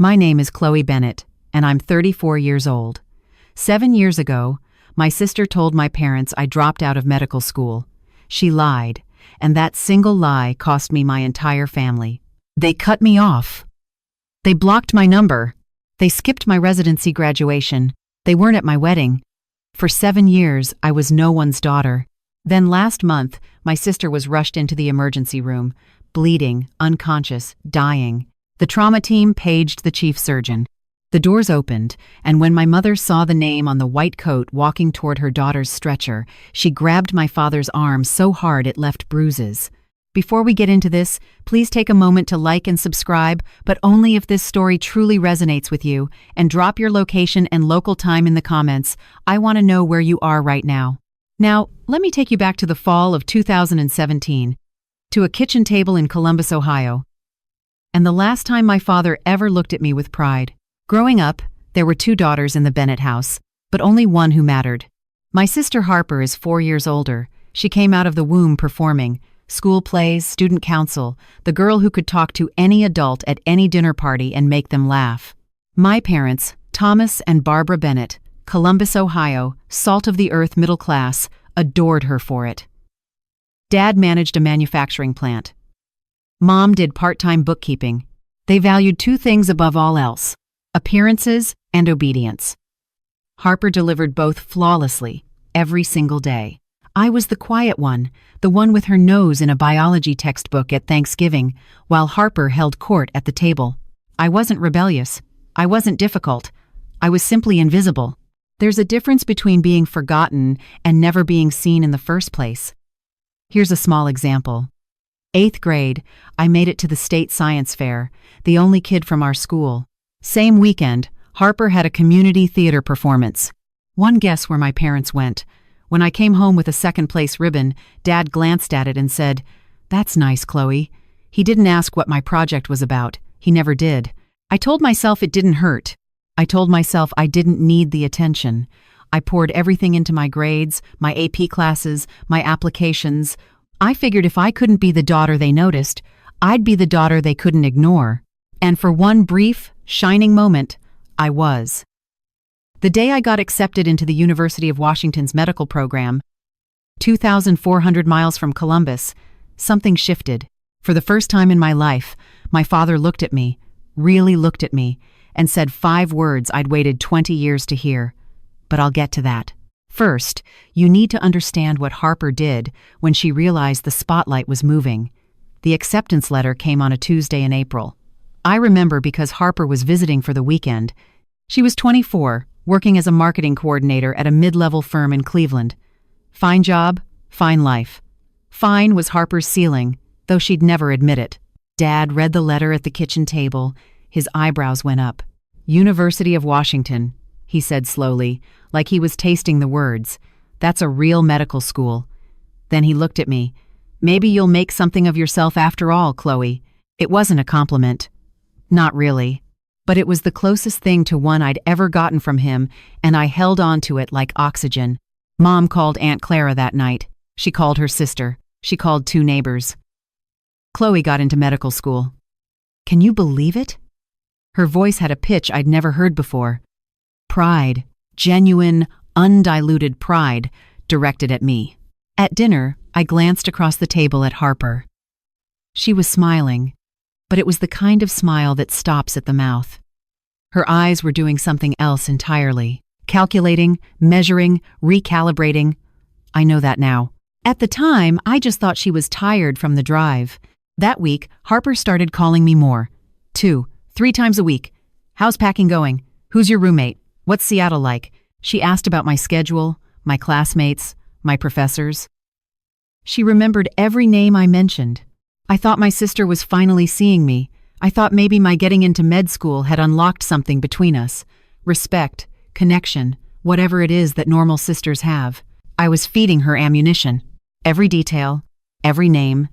My name is Chloe Bennett, and I'm 34 years old. 7 years ago, my sister told my parents I dropped out of medical school. She lied, and that single lie cost me my entire family. They cut me off. They blocked my number. They skipped my residency graduation. They weren't at my wedding. For 7 years, I was no one's daughter. Then last month, my sister was rushed into the emergency room, bleeding, unconscious, dying. The trauma team paged the chief surgeon. The doors opened, and when my mother saw the name on the white coat walking toward her daughter's stretcher, she grabbed my father's arm so hard it left bruises. Before we get into this, please take a moment to like and subscribe, but only if this story truly resonates with you, and drop your location and local time in the comments. I want to know where you are right now. Now, let me take you back to the fall of 2017, to a kitchen table in Columbus, Ohio. And the last time my father ever looked at me with pride. Growing up, there were 2 daughters in the Bennett house, but only one who mattered. My sister Harper is 4 years older. She came out of the womb performing school plays, student council, the girl who could talk to any adult at any dinner party and make them laugh. My parents, Thomas and Barbara Bennett, Columbus, Ohio, salt of the earth middle class, adored her for it. Dad managed a manufacturing plant. Mom did part-time bookkeeping. They valued 2 things above all else: appearances and obedience. Harper delivered both flawlessly, every single day. I was the quiet one, the one with her nose in a biology textbook at Thanksgiving, while Harper held court at the table. I wasn't rebellious. I wasn't difficult. I was simply invisible. There's a difference between being forgotten and never being seen in the first place. Here's a small example. 8th grade, I made it to the state science fair, the only kid from our school. Same weekend, Harper had a community theater performance. One guess where my parents went. When I came home with a second-place ribbon, Dad glanced at it and said, "That's nice, Chloe." He didn't ask what my project was about. He never did. I told myself it didn't hurt. I told myself I didn't need the attention. I poured everything into my grades, my AP classes, my applications. I figured if I couldn't be the daughter they noticed, I'd be the daughter they couldn't ignore. And for one brief, shining moment, I was. The day I got accepted into the University of Washington's medical program, 2,400 miles from Columbus, something shifted. For the first time in my life, my father looked at me, really looked at me, and said 5 words I'd waited 20 years to hear. But I'll get to that. First, you need to understand what Harper did when she realized the spotlight was moving. The acceptance letter came on a Tuesday in April. I remember because Harper was visiting for the weekend. She was 24, working as a marketing coordinator at a mid-level firm in Cleveland. Fine job, fine life. Fine was Harper's ceiling, though she'd never admit it. Dad read the letter at the kitchen table. His eyebrows went up. University of Washington, he said slowly, like he was tasting the words. That's a real medical school. Then he looked at me. Maybe you'll make something of yourself after all, Chloe. It wasn't a compliment. Not really. But it was the closest thing to one I'd ever gotten from him, and I held on to it like oxygen. Mom called Aunt Clara that night. She called her sister. She called 2 neighbors. Chloe got into medical school. Can you believe it? Her voice had a pitch I'd never heard before. Pride, genuine, undiluted pride, directed at me. At dinner, I glanced across the table at Harper. She was smiling, but it was the kind of smile that stops at the mouth. Her eyes were doing something else entirely. Calculating, measuring, recalibrating. I know that now. At the time, I just thought she was tired from the drive. That week, Harper started calling me more. 2, 3 times a week. How's packing going? Who's your roommate? What's Seattle like? She asked about my schedule, my classmates, my professors. She remembered every name I mentioned. I thought my sister was finally seeing me. I thought maybe my getting into med school had unlocked something between us. Respect, connection, whatever it is that normal sisters have. I was feeding her ammunition. Every detail, every name,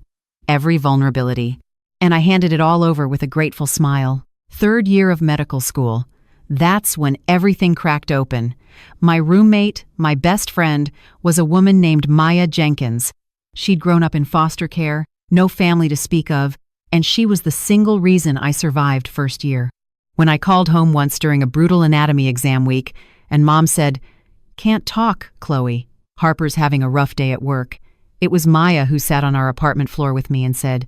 every vulnerability. And I handed it all over with a grateful smile. 3rd year of medical school. That's when everything cracked open. My roommate, my best friend, was a woman named Maya Jenkins. She'd grown up in foster care, no family to speak of, and she was the single reason I survived first year. When I called home once during a brutal anatomy exam week, and Mom said, "Can't talk, Chloe. Harper's having a rough day at work," it was Maya who sat on our apartment floor with me and said,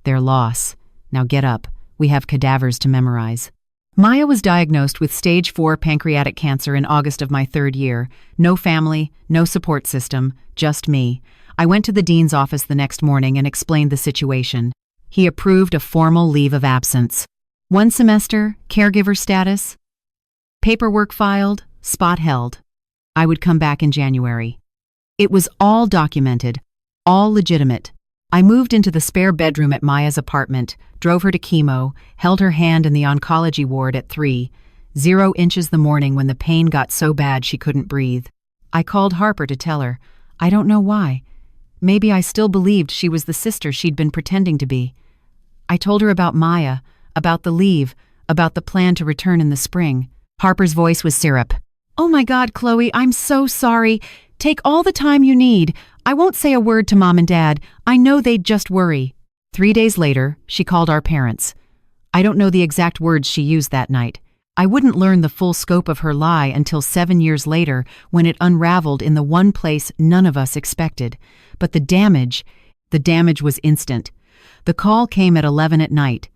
"Their loss. Now get up. We have cadavers to memorize." Maya was diagnosed with stage 4 pancreatic cancer in August of my 3rd year. No family, no support system, just me. I went to the dean's office the next morning and explained the situation. He approved a formal leave of absence. 1 semester, caregiver status, paperwork filed, spot held. I would come back in January. It was all documented, all legitimate. I moved into the spare bedroom at Maya's apartment, drove her to chemo, held her hand in the oncology ward at 3:0 the morning when the pain got so bad she couldn't breathe. I called Harper to tell her. I don't know why. Maybe I still believed she was the sister she'd been pretending to be. I told her about Maya, about the leave, about the plan to return in the spring. Harper's voice was syrup. "Oh my God, Chloe, I'm so sorry. Take all the time you need. I won't say a word to Mom and Dad. I know they'd just worry." 3 days later, she called our parents. I don't know the exact words she used that night. I wouldn't learn the full scope of her lie until 7 years later when it unraveled in the one place none of us expected. But the damage was instant. The call came at 11 at night.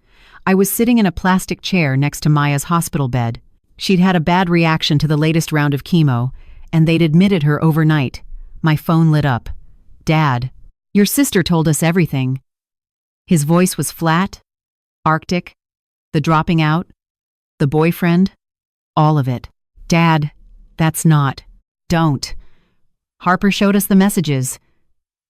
I was sitting in a plastic chair next to Maya's hospital bed. She'd had a bad reaction to the latest round of chemo, and they'd admitted her overnight. My phone lit up. "Dad, your sister told us everything." His voice was flat, arctic, the dropping out, the boyfriend, all of it. "Dad, don't." Harper showed us the messages.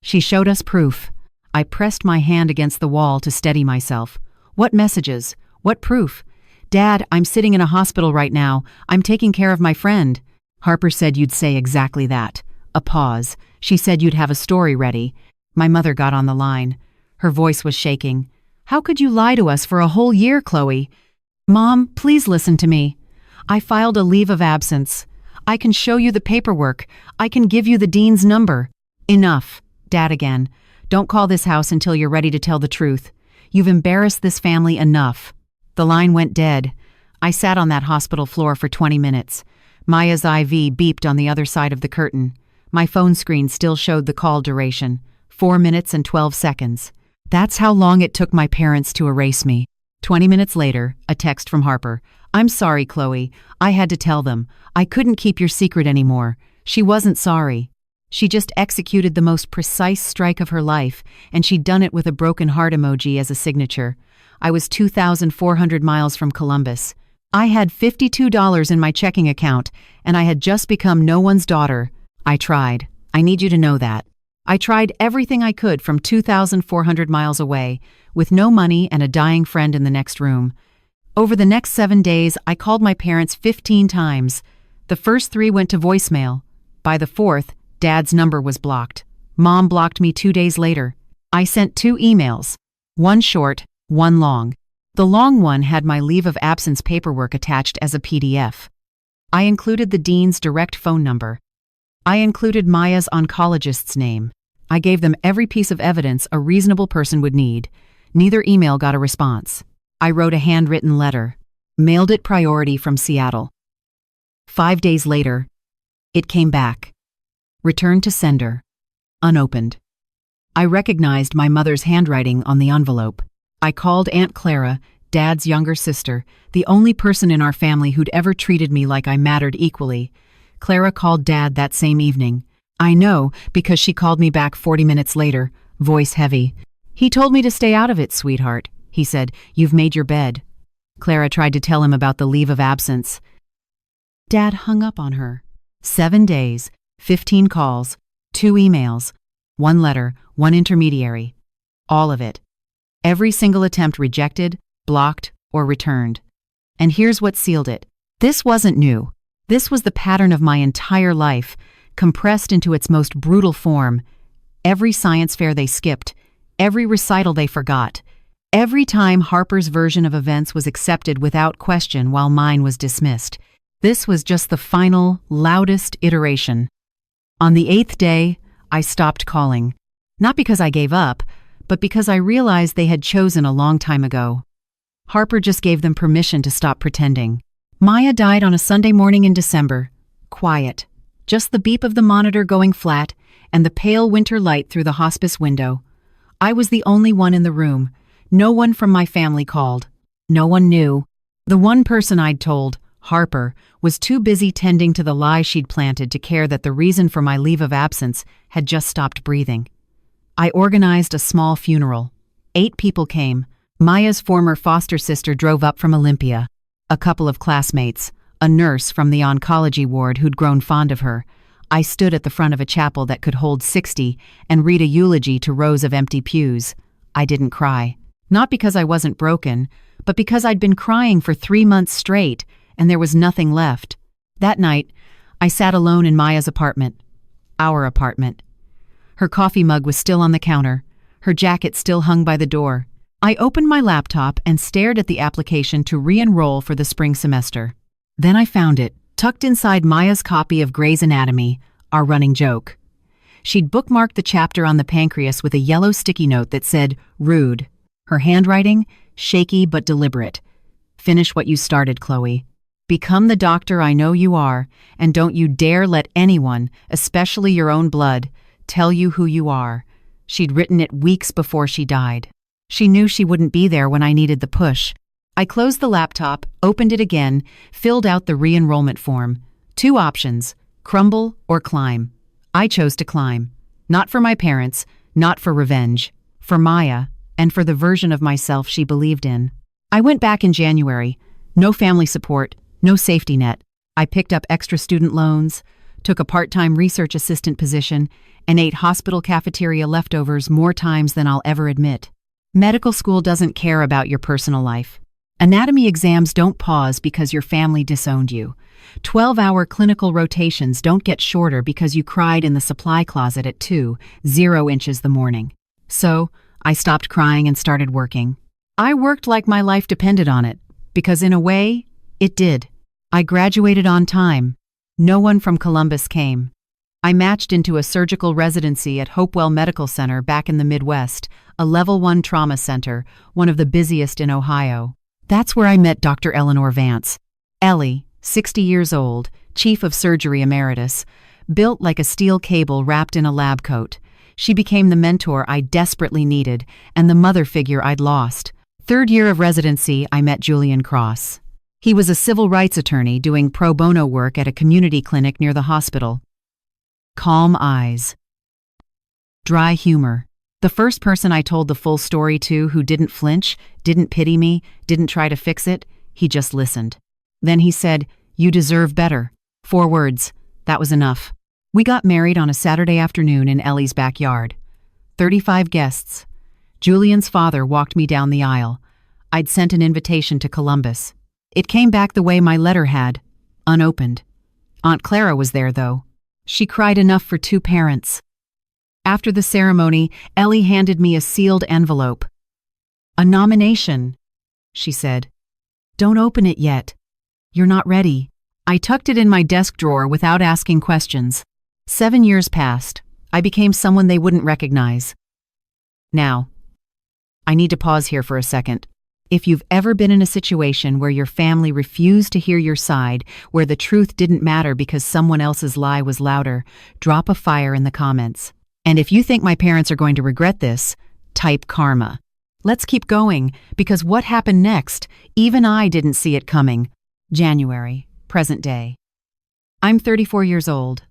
She showed us proof. I pressed my hand against the wall to steady myself. "What messages? What proof?" "Dad, I'm sitting in a hospital right now. I'm taking care of my friend." Harper said you'd say exactly that. A pause. She said you'd have a story ready. My mother got on the line. Her voice was shaking. "How could you lie to us for a whole year, Chloe?" "Mom, please listen to me. I filed a leave of absence. I can show you the paperwork. I can give you the dean's number." "Enough." Dad again. "Don't call this house until you're ready to tell the truth. You've embarrassed this family enough." The line went dead. I sat on that hospital floor for 20 minutes. Maya's IV beeped on the other side of the curtain. My phone screen still showed the call duration. 4 minutes and 12 seconds. That's how long it took my parents to erase me. 20 minutes later, a text from Harper. "I'm sorry, Chloe. I had to tell them. I couldn't keep your secret anymore." She wasn't sorry. She just executed the most precise strike of her life, and she'd done it with a broken heart emoji as a signature. I was 2,400 miles from Columbus. I had $52 in my checking account, and I had just become no one's daughter. I tried. I need you to know that. I tried everything I could from 2,400 miles away, with no money and a dying friend in the next room. Over the next 7 days, I called my parents 15 times. The first 3 went to voicemail. By the 4th, Dad's number was blocked. Mom blocked me 2 days later. I sent 2 emails, one short, one long. The long one had my leave of absence paperwork attached as a PDF. I included the dean's direct phone number. I included Maya's oncologist's name. I gave them every piece of evidence a reasonable person would need. Neither email got a response. I wrote a handwritten letter, mailed it priority from Seattle. 5 days later, it came back. Returned to sender. Unopened. I recognized my mother's handwriting on the envelope. I called Aunt Clara, Dad's younger sister, the only person in our family who'd ever treated me like I mattered equally. Clara called Dad that same evening. I know, because she called me back 40 minutes later, voice heavy. "He told me to stay out of it, sweetheart," he said. "You've made your bed." Clara tried to tell him about the leave of absence. Dad hung up on her. 7 days, 15 calls, 2 emails, 1 letter, 1 intermediary. All of it. Every single attempt rejected, blocked, or returned. And here's what sealed it. This wasn't new. This was the pattern of my entire life, compressed into its most brutal form. Every science fair they skipped, every recital they forgot, every time Harper's version of events was accepted without question while mine was dismissed. This was just the final, loudest iteration. On the 8th day, I stopped calling. Not because I gave up, but because I realized they had chosen a long time ago. Harper just gave them permission to stop pretending. Maya died on a Sunday morning in December. Quiet. Just the beep of the monitor going flat and the pale winter light through the hospice window. I was the only one in the room. No one from my family called. No one knew. The one person I'd told, Harper, was too busy tending to the lie she'd planted to care that the reason for my leave of absence had just stopped breathing. I organized a small funeral. 8 people came. Maya's former foster sister drove up from Olympia. A couple of classmates. A nurse from the oncology ward who'd grown fond of her. I stood at the front of a chapel that could hold 60 and read a eulogy to rows of empty pews. I didn't cry. Not because I wasn't broken, but because I'd been crying for 3 months straight, and there was nothing left. That night, I sat alone in Maya's apartment. Our apartment. Her coffee mug was still on the counter. Her jacket still hung by the door. I opened my laptop and stared at the application to re-enroll for the spring semester. Then I found it, tucked inside Maya's copy of Grey's Anatomy, our running joke. She'd bookmarked the chapter on the pancreas with a yellow sticky note that said, "Rude." Her handwriting, shaky but deliberate. "Finish what you started, Chloe. Become the doctor I know you are, and don't you dare let anyone, especially your own blood, tell you who you are." She'd written it weeks before she died. She knew she wouldn't be there when I needed the push. I closed the laptop, opened it again, filled out the re-enrollment form. 2 options, crumble or climb. I chose to climb. Not for my parents, not for revenge. For Maya, and for the version of myself she believed in. I went back in January. No family support, no safety net. I picked up extra student loans, took a part-time research assistant position, and ate hospital cafeteria leftovers more times than I'll ever admit. Medical school doesn't care about your personal life. Anatomy exams don't pause because your family disowned you. 12-hour clinical rotations don't get shorter because you cried in the supply closet at 2:0 inches the morning. So, I stopped crying and started working. I worked like my life depended on it, because in a way, it did. I graduated on time. No one from Columbus came. I matched into a surgical residency at Hopewell Medical Center back in the Midwest, a Level 1 trauma center, one of the busiest in Ohio. That's where I met Dr. Eleanor Vance. Ellie, 60 years old, chief of surgery emeritus, built like a steel cable wrapped in a lab coat. She became the mentor I desperately needed and the mother figure I'd lost. 3rd year of residency, I met Julian Cross. He was a civil rights attorney doing pro bono work at a community clinic near the hospital. Calm eyes. Dry humor. The first person I told the full story to who didn't flinch, didn't pity me, didn't try to fix it, he just listened. Then he said, "You deserve better." 4 words. That was enough. We got married on a Saturday afternoon in Ellie's backyard. 35 guests. Julian's father walked me down the aisle. I'd sent an invitation to Columbus. It came back the way my letter had, unopened. Aunt Clara was there, though. She cried enough for 2 parents. After the ceremony, Ellie handed me a sealed envelope. "A nomination," she said. "Don't open it yet. You're not ready." I tucked it in my desk drawer without asking questions. 7 years passed. I became someone they wouldn't recognize. Now, I need to pause here for a second. If you've ever been in a situation where your family refused to hear your side, where the truth didn't matter because someone else's lie was louder, drop a fire in the comments. And if you think my parents are going to regret this, type karma. Let's keep going, because what happened next, even I didn't see it coming. January, present day. I'm 34 years old.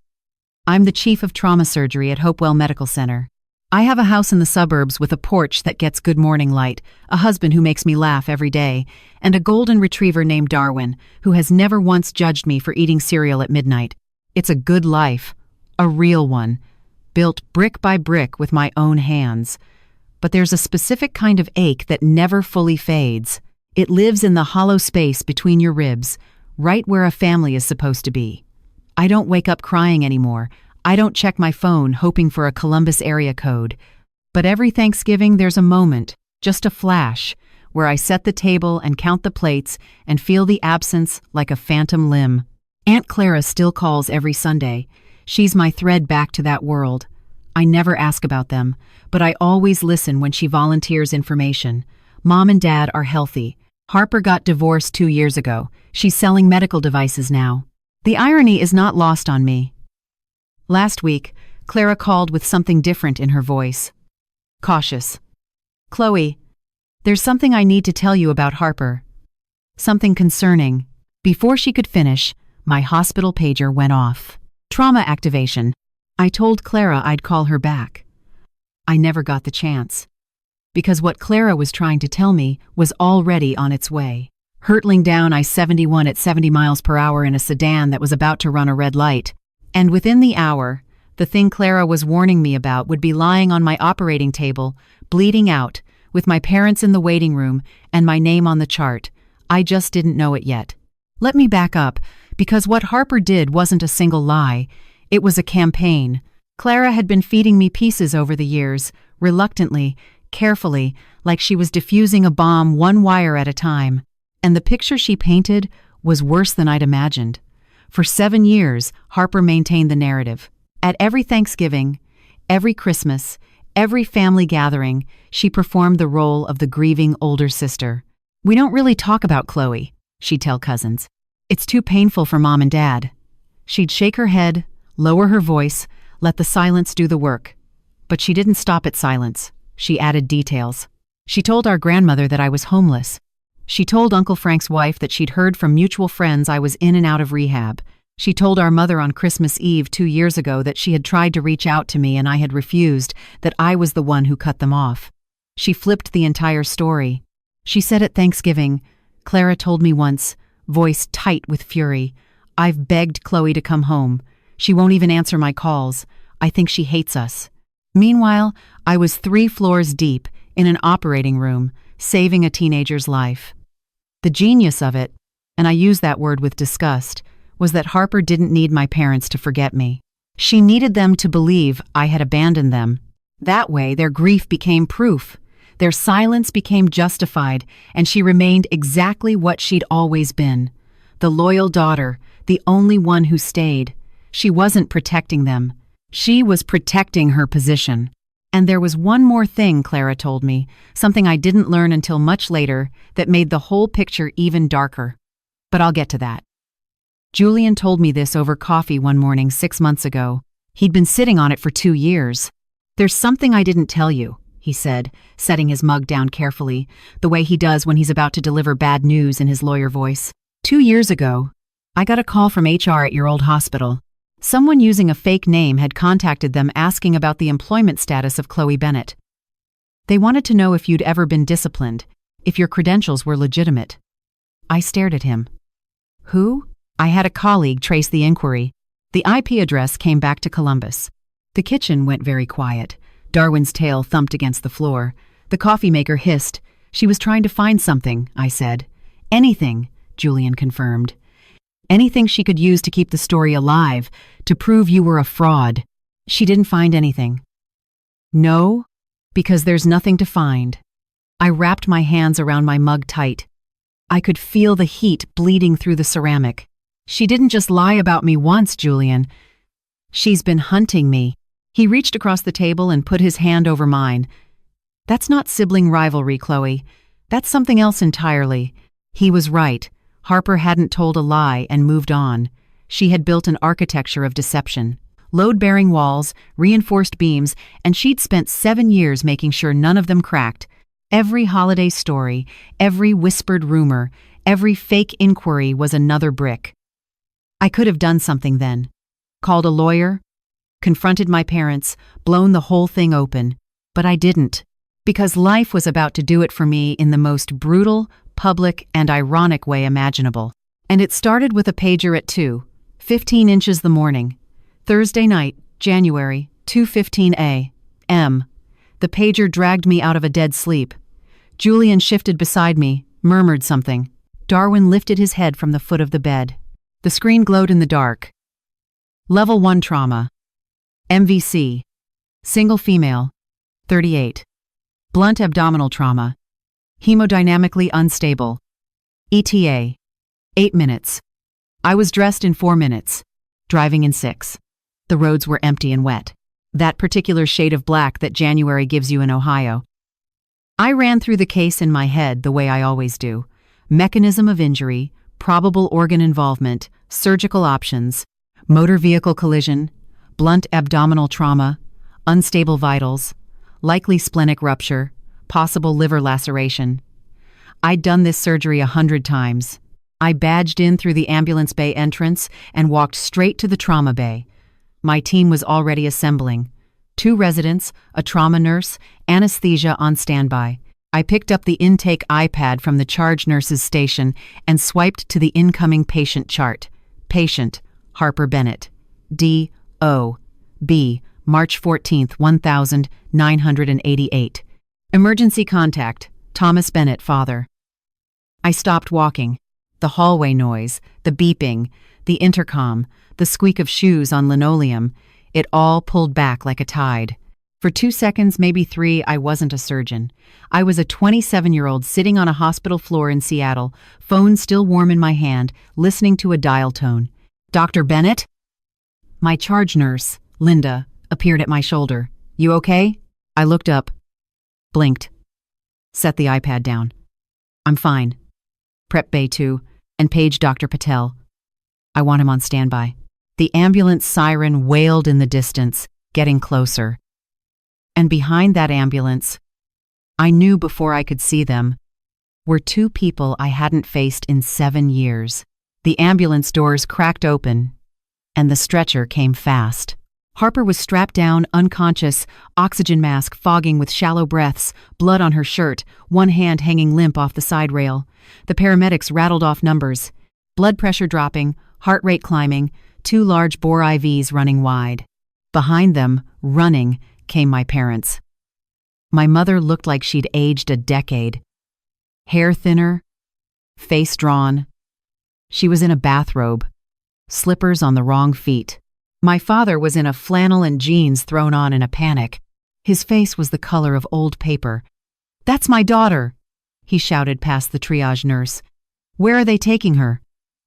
I'm the chief of trauma surgery at Hopewell Medical Center. I have a house in the suburbs with a porch that gets good morning light, a husband who makes me laugh every day, and a golden retriever named Darwin, who has never once judged me for eating cereal at midnight. It's a good life, a real one, built brick by brick with my own hands. But there's a specific kind of ache that never fully fades. It lives in the hollow space between your ribs, right where a family is supposed to be. I don't wake up crying anymore. I don't check my phone hoping for a Columbus area code. But every Thanksgiving there's a moment, just a flash, where I set the table and count the plates and feel the absence like a phantom limb. Aunt Clara still calls every Sunday. She's my thread back to that world. I never ask about them, but I always listen when she volunteers information. Mom and Dad are healthy. Harper got divorced 2 years ago. She's selling medical devices now. The irony is not lost on me. Last week, Clara called with something different in her voice. Cautious. Chloe, there's something I need to tell you about Harper. Something concerning. Before she could finish, my hospital pager went off. Trauma activation. I told Clara I'd call her back. I never got the chance. Because what Clara was trying to tell me was already on its way. Hurtling down I-71 at 70 miles per hour in a sedan that was about to run a red light. And within the hour, the thing Clara was warning me about would be lying on my operating table, bleeding out, with my parents in the waiting room and my name on the chart. I just didn't know it yet. Let me back up, because what Harper did wasn't a single lie. It was a campaign. Clara had been feeding me pieces over the years, reluctantly, carefully, like she was diffusing a bomb one wire at a time. And the picture she painted was worse than I'd imagined. For 7 years, Harper maintained the narrative. At every Thanksgiving, every Christmas, every family gathering, she performed the role of the grieving older sister. We don't really talk about Chloe, she'd tell cousins. It's too painful for Mom and Dad. She'd shake her head, lower her voice, let the silence do the work. But she didn't stop at silence. She added details. She told our grandmother that I was homeless. She told Uncle Frank's wife that she'd heard from mutual friends I was in and out of rehab. She told our mother on Christmas Eve 2 years ago that she had tried to reach out to me and I had refused, that I was the one who cut them off. She flipped the entire story. She said at Thanksgiving, Clara told me once, voice tight with fury, I've begged Chloe to come home. She won't even answer my calls. I think she hates us. Meanwhile, I was 3 floors deep in an operating room, saving a teenager's life. The genius of it, and I use that word with disgust, was that Harper didn't need my parents to forget me. She needed them to believe I had abandoned them. That way, their grief became proof. Their silence became justified, and she remained exactly what she'd always been. The loyal daughter, the only one who stayed. She wasn't protecting them. She was protecting her position. And there was one more thing, Clara told me, something I didn't learn until much later that made the whole picture even darker. But I'll get to that. Julian told me this over coffee one morning 6 months ago. He'd been sitting on it for 2 years. There's something I didn't tell you, he said, setting his mug down carefully, the way he does when he's about to deliver bad news in his lawyer voice. 2 years ago, I got a call from HR at your old hospital. Someone using a fake name had contacted them asking about the employment status of Chloe Bennett. They wanted to know if you'd ever been disciplined, if your credentials were legitimate. I stared at him. Who? I had a colleague trace the inquiry. The IP address came back to Columbus. The kitchen went very quiet. Darwin's tail thumped against the floor. The coffee maker hissed. She was trying to find something, I said. Anything, Julian confirmed. Anything she could use to keep the story alive, to prove you were a fraud. She didn't find anything. No, because there's nothing to find. I wrapped my hands around my mug tight. I could feel the heat bleeding through the ceramic. She didn't just lie about me once, Julian. She's been hunting me. He reached across the table and put his hand over mine. That's not sibling rivalry, Chloe. That's something else entirely. He was right. Harper hadn't told a lie and moved on. She had built an architecture of deception. Load-bearing walls, reinforced beams, and she'd spent 7 years making sure none of them cracked. Every holiday story, every whispered rumor, every fake inquiry was another brick. I could have done something then. Called a lawyer, confronted my parents, blown the whole thing open. But I didn't, because life was about to do it for me in the most brutal, public, and ironic way imaginable. And it started with a pager at 2:15 inches the morning. Thursday night, January, 2:15 a.m. The pager dragged me out of a dead sleep. Julian shifted beside me, murmured something. Darwin lifted his head from the foot of the bed. The screen glowed in the dark. Level 1 trauma. MVC. Single female. 38. Blunt abdominal trauma. Hemodynamically unstable. ETA. 8 minutes. I was dressed in 4 minutes. Driving in 6. The roads were empty and wet. That particular shade of black that January gives you in Ohio. I ran through the case in my head the way I always do. mechanism of injury, probable organ involvement, surgical options, motor vehicle collision, blunt abdominal trauma, unstable vitals, likely splenic rupture, possible liver laceration. I'd done this surgery 100 times. I badged in through the ambulance bay entrance and walked straight to the trauma bay. My team was already assembling. 2 residents, a trauma nurse, anesthesia on standby. I picked up the intake iPad from the charge nurse's station and swiped to the incoming patient chart. Patient, Harper Bennett. D.O.B. March 14th, 1988. Emergency contact, Thomas Bennett, father. I stopped walking. The hallway noise, the beeping, the intercom, the squeak of shoes on linoleum, it all pulled back like a tide. For 2 seconds, maybe 3, I wasn't a surgeon. I was a 27-year-old sitting on a hospital floor in Seattle, phone still warm in my hand, listening to a dial tone. Dr. Bennett? My charge nurse, Linda, appeared at my shoulder. You okay? I looked up, blinked, set the iPad down. I'm fine. Prep Bay 2, and page Dr. Patel. I want him on standby. The ambulance siren wailed in the distance, getting closer. And behind that ambulance, I knew before I could see them, were 2 people I hadn't faced in 7 years. The ambulance doors cracked open, and the stretcher came fast. Harper was strapped down, unconscious, oxygen mask fogging with shallow breaths, blood on her shirt, one hand hanging limp off the side rail. The paramedics rattled off numbers. Blood pressure dropping, heart rate climbing, 2 large bore IVs running wide. Behind them, running, came my parents. My mother looked like she'd aged a decade. Hair thinner, face drawn. She was in a bathrobe, slippers on the wrong feet. My father was in a flannel and jeans thrown on in a panic. His face was the color of old paper. "That's my daughter," he shouted past the triage nurse. "Where are they taking her?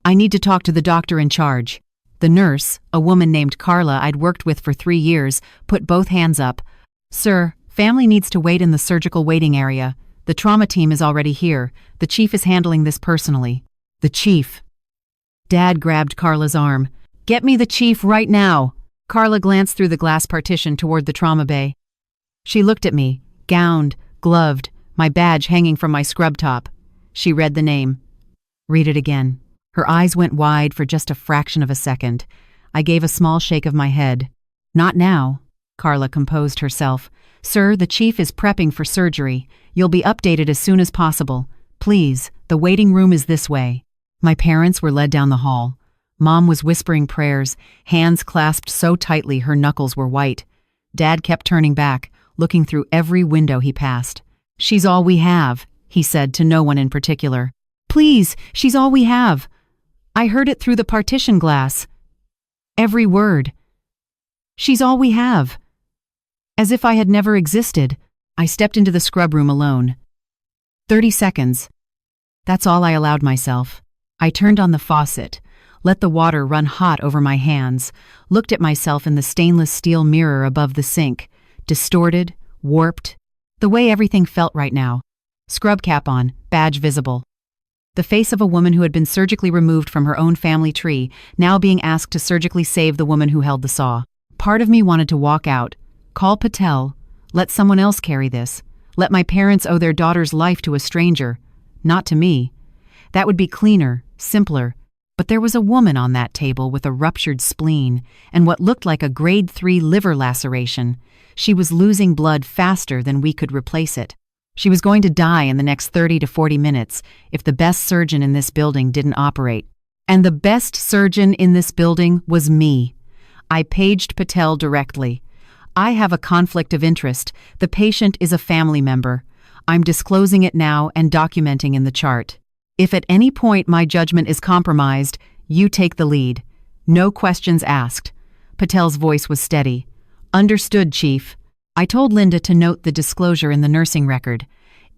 I need to talk to the doctor in charge." The nurse, a woman named Carla I'd worked with for 3 years, put both hands up. "Sir, family needs to wait in the surgical waiting area. The trauma team is already here. The chief is handling this personally." The chief. Dad grabbed Carla's arm. "Get me the chief right now." Carla glanced through the glass partition toward the trauma bay. She looked at me, gowned, gloved, my badge hanging from my scrub top. She read the name. Read it again. Her eyes went wide for just a fraction of a second. I gave a small shake of my head. "Not now." Carla composed herself. "Sir, the chief is prepping for surgery. You'll be updated as soon as possible. Please, the waiting room is this way." My parents were led down the hall. Mom was whispering prayers, hands clasped so tightly her knuckles were white. Dad kept turning back, looking through every window he passed. "She's all we have," he said to no one in particular. "Please, she's all we have. I heard it through the partition glass. Every word. She's all we have." As if I had never existed, I stepped into the scrub room alone. 30 seconds. That's all I allowed myself. I turned on the faucet, let the water run hot over my hands, looked at myself in the stainless steel mirror above the sink, distorted, warped, the way everything felt right now. Scrub cap on, badge visible. The face of a woman who had been surgically removed from her own family tree, now being asked to surgically save the woman who held the saw. Part of me wanted to walk out, call Patel, let someone else carry this, let my parents owe their daughter's life to a stranger, not to me. That would be cleaner, simpler, but there was a woman on that table with a ruptured spleen and what looked like a grade 3 liver laceration. She was losing blood faster than we could replace it. She was going to die in the next 30 to 40 minutes if the best surgeon in this building didn't operate. And the best surgeon in this building was me. I paged Patel directly. "I have a conflict of interest. The patient is a family member. I'm disclosing it now and documenting in the chart. If at any point my judgment is compromised, you take the lead. No questions asked." Patel's voice was steady. "Understood, Chief." I told Linda to note the disclosure in the nursing record.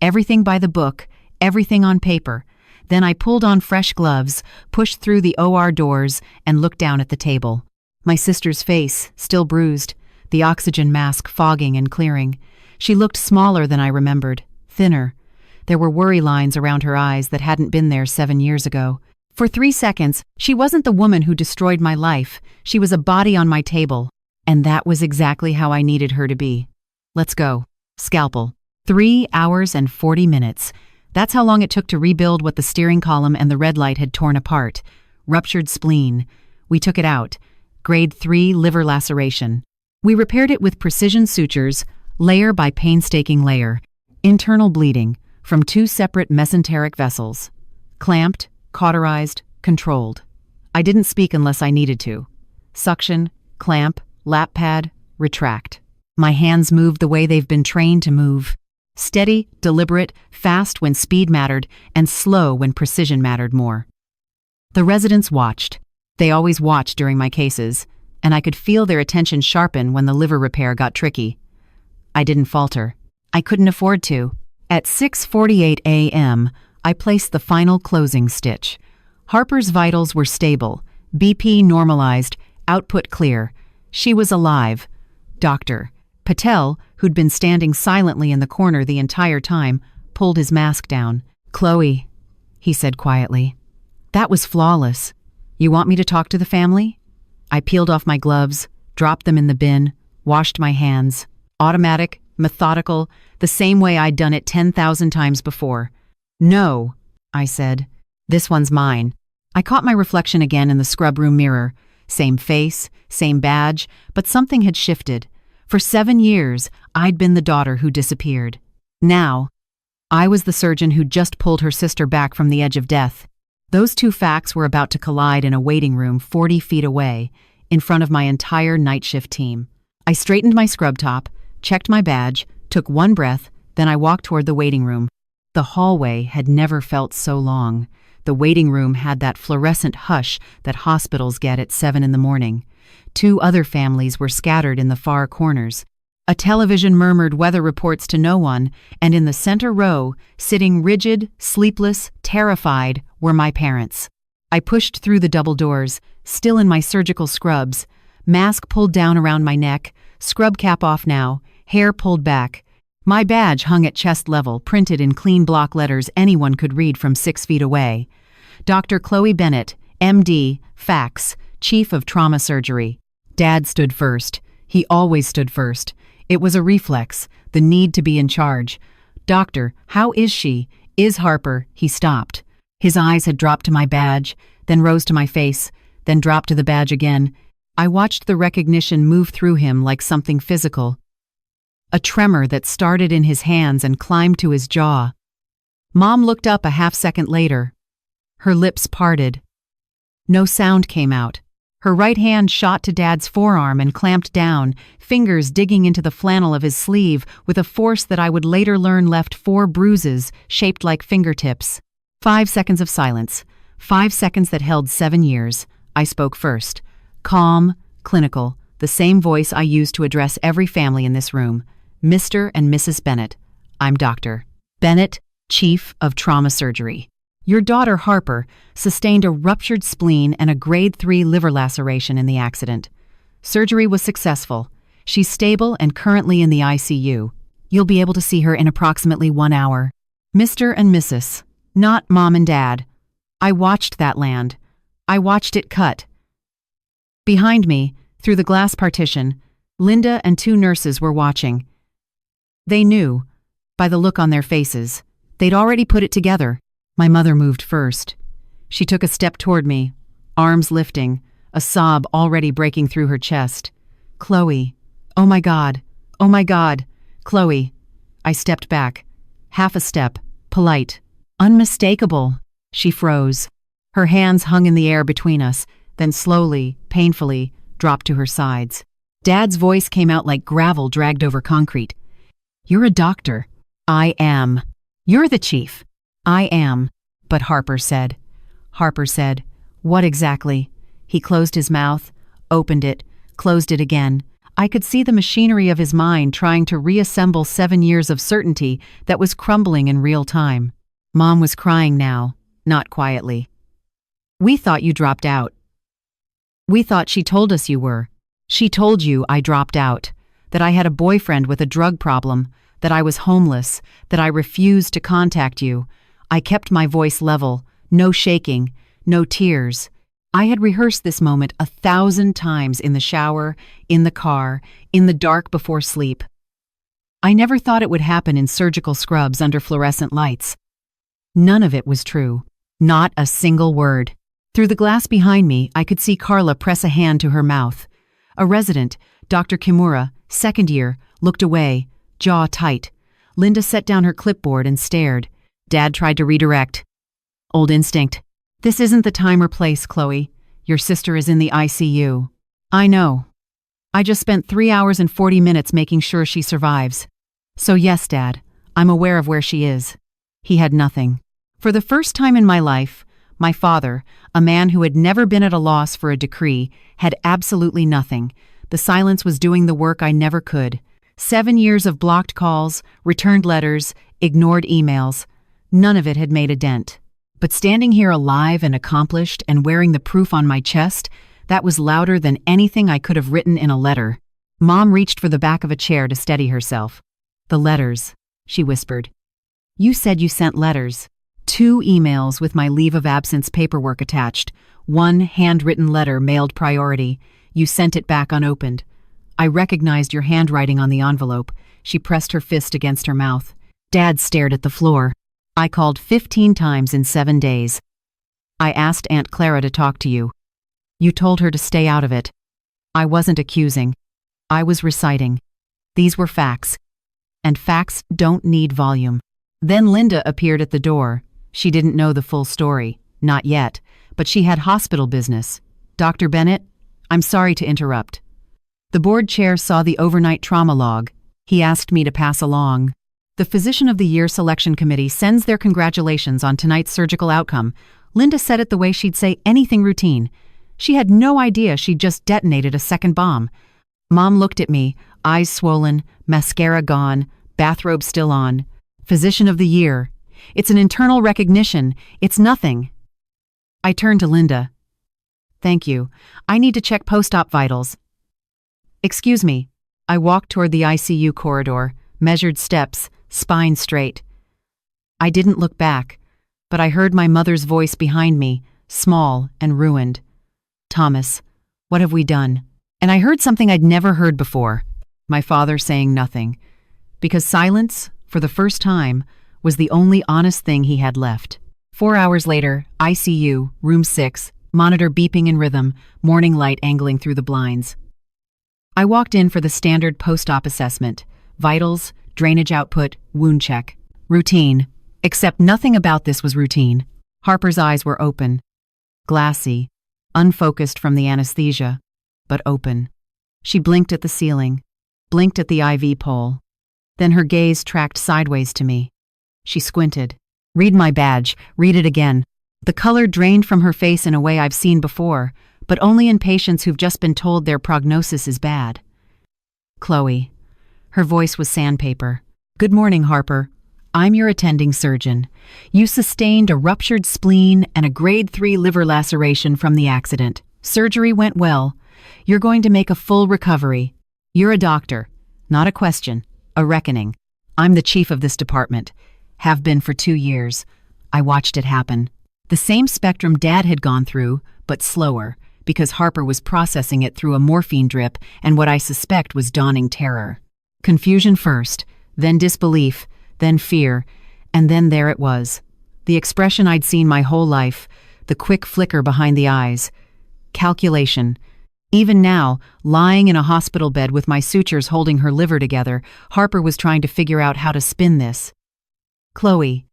Everything by the book, everything on paper. Then I pulled on fresh gloves, pushed through the OR doors, and looked down at the table. My sister's face, still bruised, the oxygen mask fogging and clearing. She looked smaller than I remembered, thinner. There were worry lines around her eyes that hadn't been there 7 years ago. For 3 seconds, she wasn't the woman who destroyed my life. She was a body on my table. And that was exactly how I needed her to be. Let's go. Scalpel. 3 hours and 40 minutes. That's how long it took to rebuild what the steering column and the red light had torn apart. Ruptured spleen. We took it out. Grade 3 liver laceration. We repaired it with precision sutures, layer by painstaking layer. Internal bleeding from 2 separate mesenteric vessels. Clamped, cauterized, controlled. I didn't speak unless I needed to. Suction, clamp, lap pad, retract. My hands moved the way they've been trained to move. Steady, deliberate, fast when speed mattered, and slow when precision mattered more. The residents watched. They always watched during my cases, and I could feel their attention sharpen when the liver repair got tricky. I didn't falter. I couldn't afford to. At 6:48 a.m., I placed the final closing stitch. Harper's vitals were stable, BP normalized, output clear. She was alive. Dr. Patel, who'd been standing silently in the corner the entire time, pulled his mask down. "Chloe," he said quietly. "That was flawless. You want me to talk to the family?" I peeled off my gloves, dropped them in the bin, washed my hands. Automatic, methodical, the same way I'd done it 10,000 times before. "No," I said. "This one's mine." I caught my reflection again in the scrub room mirror. Same face, same badge, but something had shifted. For 7 years, I'd been the daughter who disappeared. Now, I was the surgeon who'd just pulled her sister back from the edge of death. Those 2 facts were about to collide in a waiting room 40 feet away, in front of my entire night shift team. I straightened my scrub top, checked my badge, took 1 breath, then I walked toward the waiting room. The hallway had never felt so long. The waiting room had that fluorescent hush that hospitals get at 7 in the morning. 2 other families were scattered in the far corners. A television murmured weather reports to no one, and in the center row, sitting rigid, sleepless, terrified, were my parents. I pushed through the double doors, still in my surgical scrubs, mask pulled down around my neck, scrub cap off now, hair pulled back. My badge hung at chest level, printed in clean block letters anyone could read from 6 feet away. Dr. Chloe Bennett, MD, Fax, Chief of Trauma Surgery. Dad stood first. He always stood first. It was a reflex, the need to be in charge. "Doctor, how is she? Is Harper?" He stopped. His eyes had dropped to my badge, then rose to my face, then dropped to the badge again. I watched the recognition move through him like something physical. A tremor that started in his hands and climbed to his jaw. Mom looked up a half-second later. Her lips parted. No sound came out. Her right hand shot to Dad's forearm and clamped down, fingers digging into the flannel of his sleeve with a force that I would later learn left 4 bruises shaped like fingertips. 5 seconds of silence. 5 seconds that held 7 years. I spoke first. Calm, clinical, the same voice I used to address every family in this room. "Mr. and Mrs. Bennett, I'm Dr. Bennett, Chief of Trauma Surgery. Your daughter, Harper, sustained a ruptured spleen and a grade 3 liver laceration in the accident. Surgery was successful. She's stable and currently in the ICU. You'll be able to see her in approximately 1 hour. Mr. and Mrs., not Mom and Dad. I watched that land. I watched it cut. Behind me, through the glass partition, Linda and 2 nurses were watching. They knew, by the look on their faces. They'd already put it together. My mother moved first. She took a step toward me, arms lifting, a sob already breaking through her chest. "Chloe. Oh my God. Oh my God. Chloe." I stepped back. Half a step. Polite. Unmistakable. She froze. Her hands hung in the air between us, then slowly, painfully, dropped to her sides. Dad's voice came out like gravel dragged over concrete. "You're a doctor." "I am." "You're the chief." "I am." But Harper said. Harper said, "What exactly?" He closed his mouth, opened it, closed it again. I could see the machinery of his mind trying to reassemble 7 years of certainty that was crumbling in real time. Mom was crying now, not quietly. "We thought you dropped out. We thought she told us you were. She told you I dropped out, that I had a boyfriend with a drug problem, that I was homeless, that I refused to contact you. I kept my voice level, no shaking, no tears. I had rehearsed this moment 1,000 times in the shower, in the car, in the dark before sleep. I never thought it would happen in surgical scrubs under fluorescent lights. None of it was true. Not a single word. Through the glass behind me, I could see Carla press a hand to her mouth. A resident, Dr. Kimura, second year, looked away, jaw tight. Linda set down her clipboard and stared. Dad tried to redirect. Old instinct. This isn't the time or place, Chloe. Your sister is in the ICU. I know. I just spent 3 hours and 40 minutes making sure she survives. So yes, Dad, I'm aware of where she is. He had nothing. For the first time in my life, my father, a man who had never been at a loss for a decree, had absolutely nothing. The silence was doing the work I never could. 7 years of blocked calls, returned letters, ignored emails. None of it had made a dent. But standing here alive and accomplished and wearing the proof on my chest, that was louder than anything I could have written in a letter. Mom reached for the back of a chair to steady herself. The letters, she whispered. You said you sent letters. 2 emails with my leave of absence paperwork attached. 1 handwritten letter mailed priority. You sent it back unopened. I recognized your handwriting on the envelope. She pressed her fist against her mouth. Dad stared at the floor. I called 15 times in 7 days. I asked Aunt Clara to talk to you. You told her to stay out of it. I wasn't accusing. I was reciting. These were facts. And facts don't need volume. Then Linda appeared at the door. She didn't know the full story. Not yet. But she had hospital business. Dr. Bennett, I'm sorry to interrupt. The board chair saw the overnight trauma log. He asked me to pass along. The Physician of the Year Selection Committee sends their congratulations on tonight's surgical outcome. Linda said it the way she'd say anything routine. She had no idea she'd just detonated a second bomb. Mom looked at me, eyes swollen, mascara gone, bathrobe still on. Physician of the Year. It's an internal recognition. It's nothing. I turned to Linda. Thank you. I need to check post-op vitals. Excuse me. I walked toward the ICU corridor, measured steps, spine straight. I didn't look back, but I heard my mother's voice behind me, small and ruined. Thomas, what have we done? And I heard something I'd never heard before. My father saying nothing. Because silence, for the first time, was the only honest thing he had left. 4 hours later, ICU, room 6, monitor beeping in rhythm, morning light angling through the blinds. I walked in for the standard post-op assessment. Vitals, drainage output, wound check. Routine. Except nothing about this was routine. Harper's eyes were open. Glassy. Unfocused from the anesthesia. But open. She blinked at the ceiling. Blinked at the IV pole. Then her gaze tracked sideways to me. She squinted. Read my badge. Read it again. The color drained from her face in a way I've seen before, but only in patients who've just been told their prognosis is bad. Chloe. Her voice was sandpaper. Good morning, Harper. I'm your attending surgeon. You sustained a ruptured spleen and a grade 3 liver laceration from the accident. Surgery went well. You're going to make a full recovery. You're a doctor. Not a question. A reckoning. I'm the chief of this department. Have been for 2 years. I watched it happen. The same spectrum Dad had gone through, but slower, because Harper was processing it through a morphine drip and what I suspect was dawning terror. Confusion first, then disbelief, then fear, and then there it was. The expression I'd seen my whole life, the quick flicker behind the eyes. Calculation. Even now, lying in a hospital bed with my sutures holding her liver together, Harper was trying to figure out how to spin this. Chloe.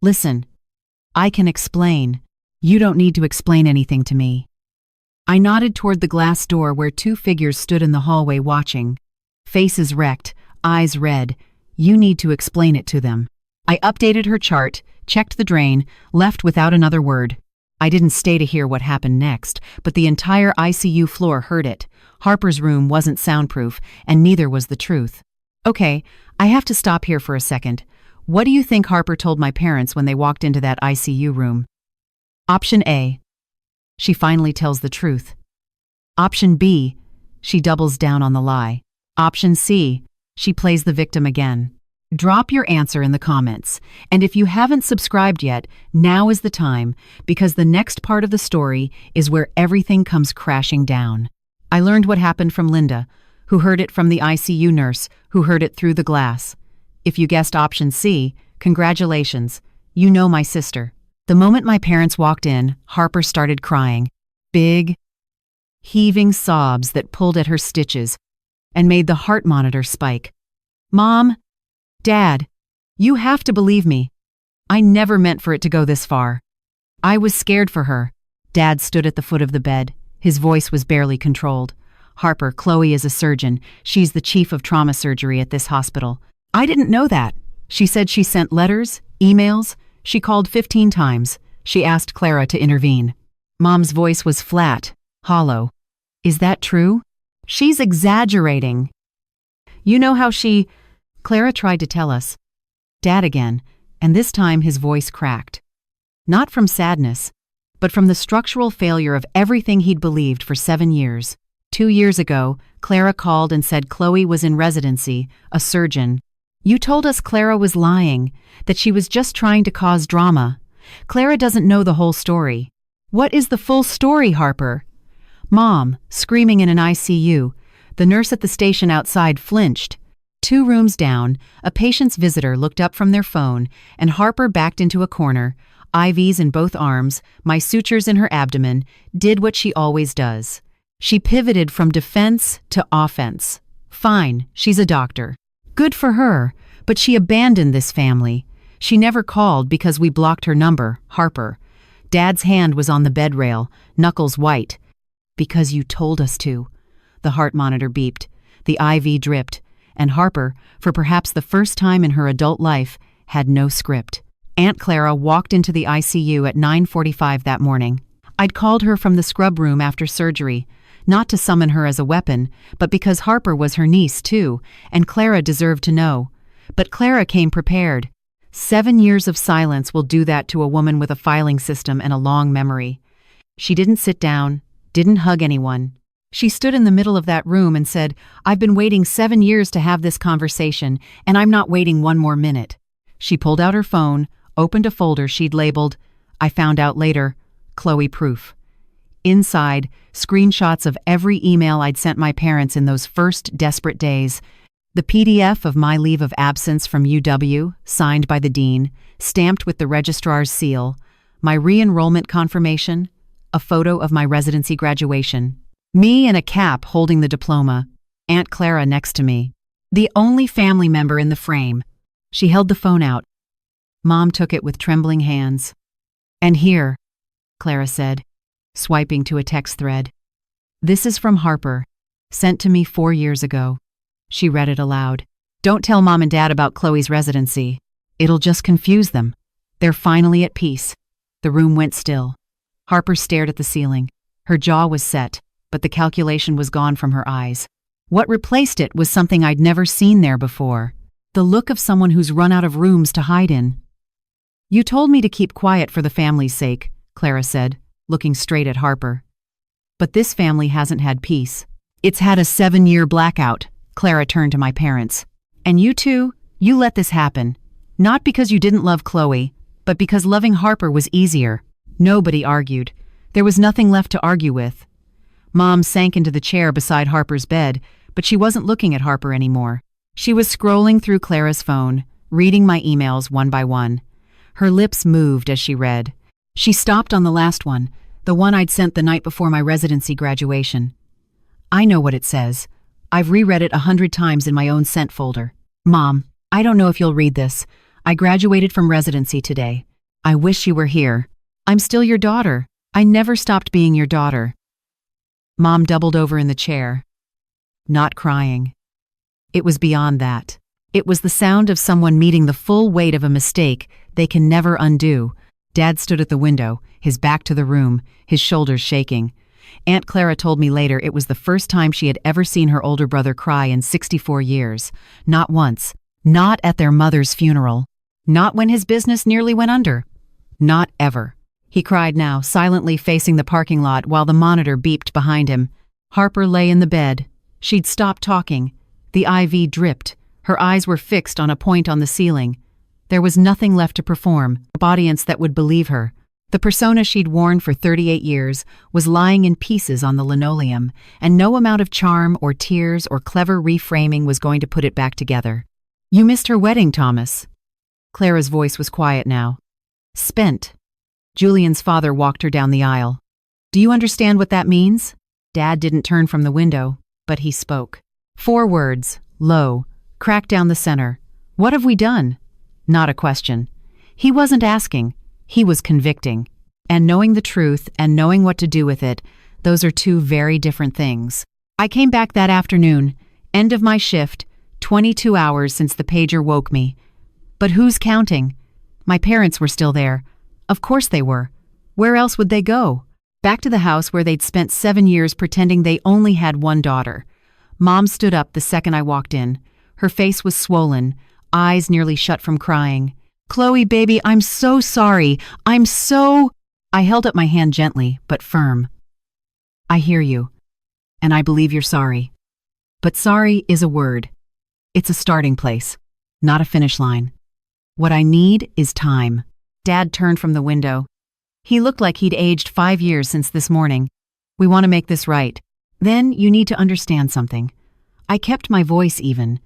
Listen. I can explain. You don't need to explain anything to me. I nodded toward the glass door where 2 figures stood in the hallway watching. Faces wrecked, eyes red. You need to explain it to them. I updated her chart, checked the drain, left without another word. I didn't stay to hear what happened next, but the entire ICU floor heard it. Harper's room wasn't soundproof, and neither was the truth. Okay, I have to stop here for a second. What do you think Harper told my parents when they walked into that ICU room? Option A. She finally tells the truth. Option B. She doubles down on the lie. Option C. She plays the victim again. Drop your answer in the comments. And if you haven't subscribed yet, now is the time, because the next part of the story is where everything comes crashing down. I learned what happened from Linda, who heard it from the ICU nurse, who heard it through the glass. If you guessed option C, congratulations. You know my sister. The moment my parents walked in, Harper started crying. Big, heaving sobs that pulled at her stitches and made the heart monitor spike. Mom, Dad, you have to believe me. I never meant for it to go this far. I was scared for her. Dad stood at the foot of the bed. His voice was barely controlled. Harper, Chloe is a surgeon. She's the chief of trauma surgery at this hospital. I didn't know that. She said she sent letters, emails. She called 15 times. She asked Clara to intervene. Mom's voice was flat, hollow. Is that true? She's exaggerating. You know how she... Clara tried to tell us. Dad again, and this time his voice cracked. Not from sadness, but from the structural failure of everything he'd believed for 7 years. 2 years ago, Clara called and said Chloe was in residency, a surgeon. You told us Clara was lying, that she was just trying to cause drama. Clara doesn't know the whole story. What is the full story, Harper? Mom, screaming in an ICU. The nurse at the station outside flinched. 2 rooms down, a patient's visitor looked up from their phone, and Harper backed into a corner, IVs in both arms, my sutures in her abdomen, did what she always does. She pivoted from defense to offense. Fine, she's a doctor. Good for her, but she abandoned this family. She never called because we blocked her number, Harper. Dad's hand was on the bed rail, knuckles white. Because you told us to. The heart monitor beeped. The IV dripped. And Harper, for perhaps the first time in her adult life, had no script. Aunt Clara walked into the ICU at 9:45 that morning. I'd called her from the scrub room after surgery, not to summon her as a weapon, but because Harper was her niece too, and Clara deserved to know. But Clara came prepared. 7 years of silence will do that to a woman with a filing system and a long memory. She didn't sit down, didn't hug anyone. She stood in the middle of that room and said, I've been waiting 7 years to have this conversation, and I'm not waiting 1 more minute. She pulled out her phone, opened a folder she'd labeled, I found out later, Chloe proof. Inside, screenshots of every email I'd sent my parents in those first desperate days. The PDF of my leave of absence from UW, signed by the dean, stamped with the registrar's seal, my re-enrollment confirmation, a photo of my residency graduation. Me in a cap holding the diploma, Aunt Clara next to me. The only family member in the frame. She held the phone out. Mom took it with trembling hands. And here, Clara said, swiping to a text thread. This is from Harper, sent to me 4 years ago. She read it aloud. Don't tell Mom and Dad about Chloe's residency. It'll just confuse them. They're finally at peace. The room went still. Harper stared at the ceiling. Her jaw was set, but the calculation was gone from her eyes. What replaced it was something I'd never seen there before. The look of someone who's run out of rooms to hide in. You told me to keep quiet for the family's sake, Clara said, looking straight at Harper. But this family hasn't had peace. It's had a 7-year blackout, Clara turned to my parents. And you two, you let this happen. Not because you didn't love Chloe, but because loving Harper was easier. Nobody argued. There was nothing left to argue with. Mom sank into the chair beside Harper's bed, but she wasn't looking at Harper anymore. She was scrolling through Clara's phone, reading my emails one by one. Her lips moved as she read. She stopped on the last one, the one I'd sent the night before my residency graduation. I know what it says. I've reread it 100 times in my own sent folder. Mom, I don't know if you'll read this. I graduated from residency today. I wish you were here. I'm still your daughter. I never stopped being your daughter. Mom doubled over in the chair, not crying. It was beyond that. It was the sound of someone meeting the full weight of a mistake they can never undo. Dad stood at the window, his back to the room, his shoulders shaking. Aunt Clara told me later it was the first time she had ever seen her older brother cry in 64 years. Not once. Not at their mother's funeral. Not when his business nearly went under. Not ever. He cried now, silently facing the parking lot while the monitor beeped behind him. Harper lay in the bed. She'd stopped talking. The IV dripped. Her eyes were fixed on a point on the ceiling. There was nothing left to perform, an audience that would believe her. The persona she'd worn for 38 years was lying in pieces on the linoleum, and no amount of charm or tears or clever reframing was going to put it back together. "You missed her wedding, Thomas." Clara's voice was quiet now. "Spent." Julian's father walked her down the aisle. "Do you understand what that means?" Dad didn't turn from the window, but he spoke. 4 words, low, cracked down the center. "What have we done?" Not a question. He wasn't asking. He was convicting. And knowing the truth and knowing what to do with it, those are 2 very different things. I came back that afternoon, end of my shift, 22 hours since the pager woke me. But who's counting? My parents were still there. Of course they were. Where else would they go? Back to the house where they'd spent 7 years pretending they only had 1 daughter. Mom stood up the second I walked in. Her face was swollen, eyes nearly shut from crying. "Chloe, baby, I'm so sorry. I held up my hand gently, but firm. "I hear you, and I believe you're sorry. But sorry is a word. It's a starting place, not a finish line. What I need is time." Dad turned from the window. He looked like he'd aged 5 years since this morning. "We want to make this right. Then you need to understand something." I kept my voice even.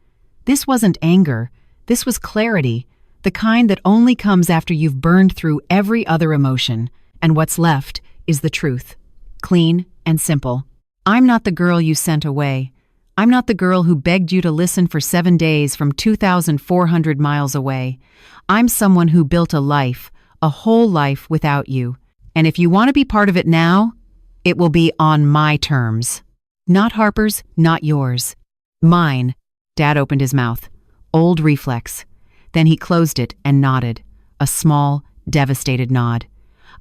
This wasn't anger. This was clarity, the kind that only comes after you've burned through every other emotion, and what's left is the truth. Clean and simple. I'm not the girl you sent away. I'm not the girl who begged you to listen for 7 days from 2,400 miles away. I'm someone who built a life, a whole life without you. And if you want to be part of it now, it will be on my terms. Not Harper's, not yours. Mine. Dad opened his mouth. Old reflex. Then he closed it and nodded. A small, devastated nod.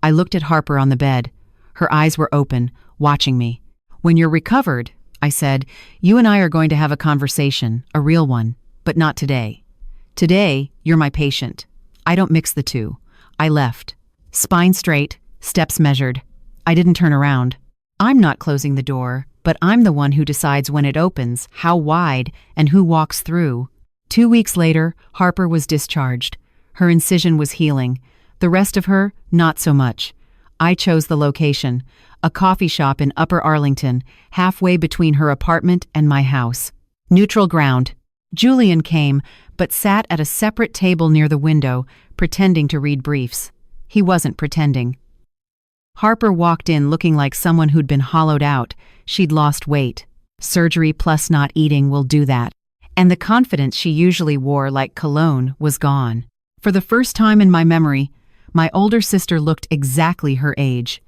I looked at Harper on the bed. Her eyes were open, watching me. "When you're recovered," I said, "you and I are going to have a conversation, a real one, but not today. Today, you're my patient. I don't mix the two." I left. Spine straight, steps measured. I didn't turn around. I'm not closing the door, but I'm the one who decides when it opens, how wide, and who walks through. 2 weeks later, Harper was discharged. Her incision was healing. The rest of her, not so much. I chose the location, a coffee shop in Upper Arlington, halfway between her apartment and my house. Neutral ground. Julian came, but sat at a separate table near the window, pretending to read briefs. He wasn't pretending. Harper walked in looking like someone who'd been hollowed out. She'd lost weight. Surgery plus not eating will do that. And the confidence she usually wore like cologne was gone. For the first time in my memory, my older sister looked exactly her age.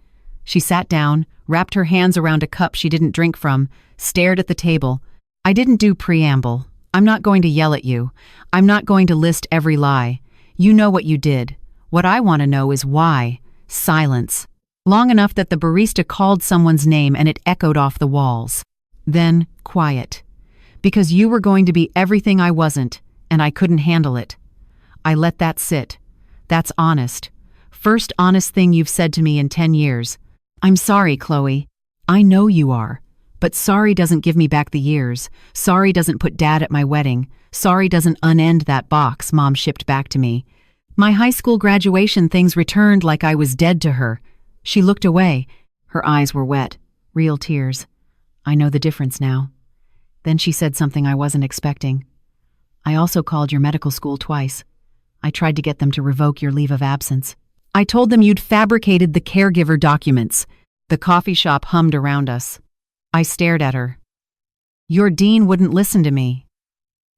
She sat down, wrapped her hands around a cup she didn't drink from, stared at the table. I didn't do preamble. I'm not going to yell at you. I'm not going to list every lie. You know what you did. What I want to know is why. Silence. Long enough that the barista called someone's name and it echoed off the walls. Then, quiet. Because you were going to be everything I wasn't, and I couldn't handle it. I let that sit. That's honest. First honest thing you've said to me in 10 years. I'm sorry, Chloe. I know you are. But sorry doesn't give me back the years. Sorry doesn't put Dad at my wedding. Sorry doesn't unend that box Mom shipped back to me. My high school graduation things returned like I was dead to her. She looked away. Her eyes were wet. Real tears. I know the difference now. Then she said something I wasn't expecting. I also called your medical school twice. I tried to get them to revoke your leave of absence. I told them you'd fabricated the caregiver documents. The coffee shop hummed around us. I stared at her. Your dean wouldn't listen to me.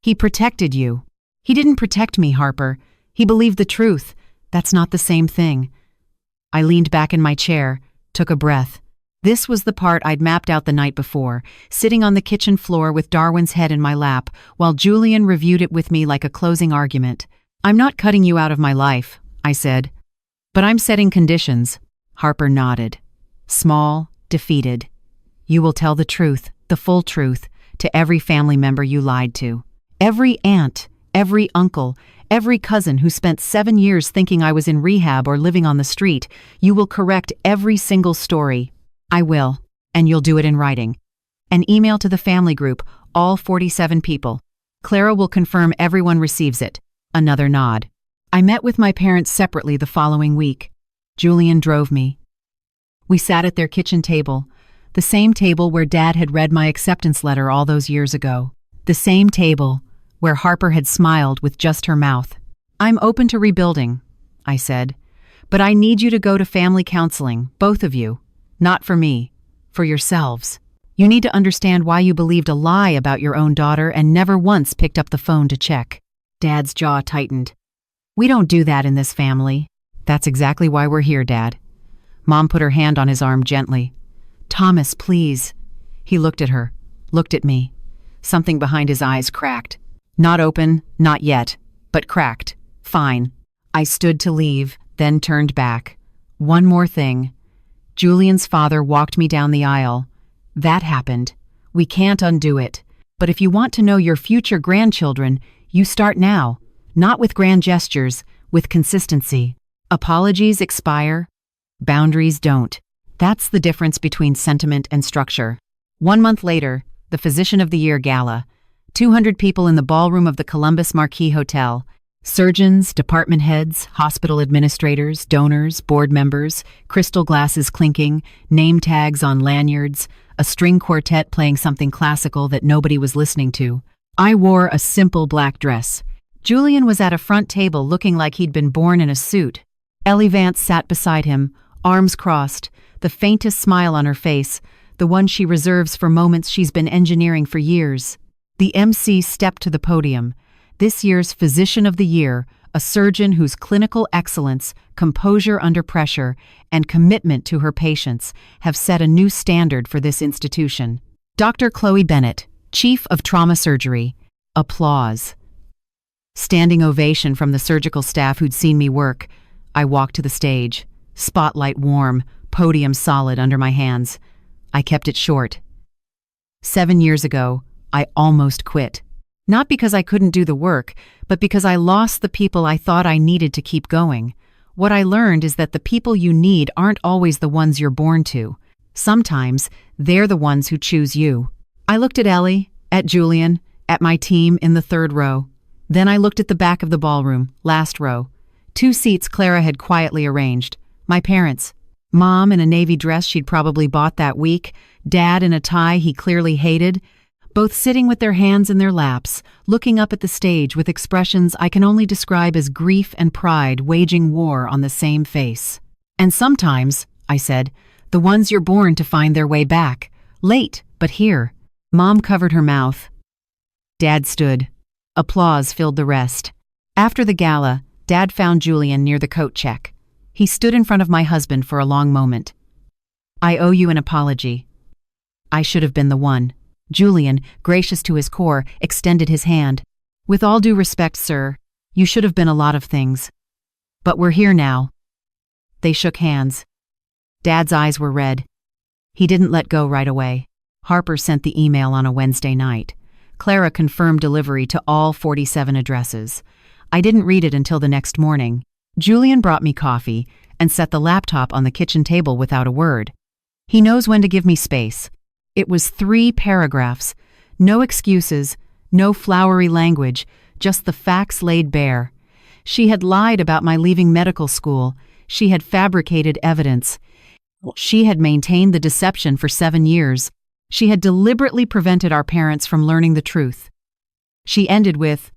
He protected you. He didn't protect me, Harper. He believed the truth. That's not the same thing. I leaned back in my chair, took a breath. This was the part I'd mapped out the night before, sitting on the kitchen floor with Darwin's head in my lap, while Julian reviewed it with me like a closing argument. I'm not cutting you out of my life, I said. But I'm setting conditions. Harper nodded. Small, defeated. You will tell the truth, the full truth, to every family member you lied to. Every aunt, every uncle, every cousin who spent 7 years thinking I was in rehab or living on the street. You will correct every single story. I will, and you'll do it in writing. An email to the family group, all 47 people. Clara will confirm everyone receives it. Another nod. I met with my parents separately the following week. Julian drove me. We sat at their kitchen table, the same table where Dad had read my acceptance letter all those years ago. The same table where Harper had smiled with just her mouth. I'm open to rebuilding, I said, but I need you to go to family counseling, both of you. Not for me, for yourselves. You need to understand why you believed a lie about your own daughter and never once picked up the phone to check. Dad's jaw tightened. We don't do that in this family. That's exactly why we're here, Dad. Mom put her hand on his arm gently. Thomas, please. He looked at her, looked at me. Something behind his eyes cracked. Not open, not yet, but cracked. Fine. I stood to leave, then turned back. One more thing. Julian's father walked me down the aisle. That happened. We can't undo it. But if you want to know your future grandchildren, you start now. Not with grand gestures, with consistency. Apologies expire. Boundaries don't. That's the difference between sentiment and structure. 1 month later, the Physician of the Year Gala. 200 people in the ballroom of the Columbus Marquis Hotel. Surgeons, department heads, hospital administrators, donors, board members, crystal glasses clinking, name tags on lanyards, a string quartet playing something classical that nobody was listening to. I wore a simple black dress. Julian was at a front table looking like he'd been born in a suit. Ellie Vance sat beside him, arms crossed, the faintest smile on her face, the one she reserves for moments she's been engineering for years. The MC stepped to the podium. This year's Physician of the Year, a surgeon whose clinical excellence, composure under pressure, and commitment to her patients have set a new standard for this institution. Dr. Chloe Bennett, Chief of Trauma Surgery. Applause. Standing ovation from the surgical staff who'd seen me work. I walked to the stage. Spotlight warm, podium solid under my hands. I kept it short. 7 years ago, I almost quit. Not because I couldn't do the work, but because I lost the people I thought I needed to keep going. What I learned is that the people you need aren't always the ones you're born to. Sometimes, they're the ones who choose you. I looked at Ellie, at Julian, at my team in the 3rd row. Then I looked at the back of the ballroom, last row. 2 seats Clara had quietly arranged. My parents. Mom in a navy dress she'd probably bought that week, Dad in a tie he clearly hated, both sitting with their hands in their laps, looking up at the stage with expressions I can only describe as grief and pride waging war on the same face. And sometimes, I said, the ones you're born to find their way back. Late, but here. Mom covered her mouth. Dad stood. Applause filled the rest. After the gala, Dad found Julian near the coat check. He stood in front of my husband for a long moment. I owe you an apology. I should have been the one. Julian, gracious to his core, extended his hand. With all due respect, sir, you should have been a lot of things. But we're here now. They shook hands. Dad's eyes were red. He didn't let go right away. Harper sent the email on a Wednesday night. Clara confirmed delivery to all 47 addresses. I didn't read it until the next morning. Julian brought me coffee and set the laptop on the kitchen table without a word. He knows when to give me space. It was 3 paragraphs. No excuses, no flowery language, just the facts laid bare. She had lied about my leaving medical school. She had fabricated evidence. She had maintained the deception for 7 years. She had deliberately prevented our parents from learning the truth. She ended with,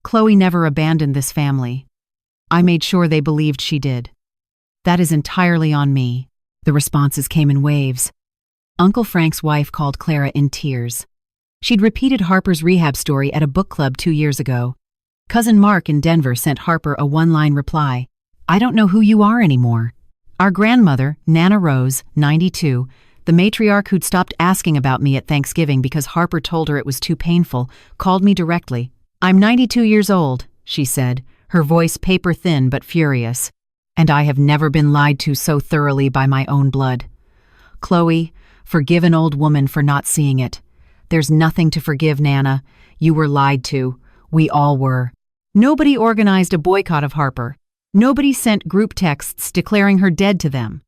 Chloe never abandoned this family. I made sure they believed she did. That is entirely on me. The responses came in waves. Uncle Frank's wife called Clara in tears. She'd repeated Harper's rehab story at a book club 2 years ago. Cousin Mark in Denver sent Harper a 1-line reply. I don't know who you are anymore. Our grandmother, Nana Rose, 92, the matriarch who'd stopped asking about me at Thanksgiving because Harper told her it was too painful, called me directly. I'm 92 years old, she said, her voice paper-thin but furious. And I have never been lied to so thoroughly by my own blood. Chloe, forgive an old woman for not seeing it. There's nothing to forgive, Nana. You were lied to. We all were. Nobody organized a boycott of Harper. Nobody sent group texts declaring her dead to them.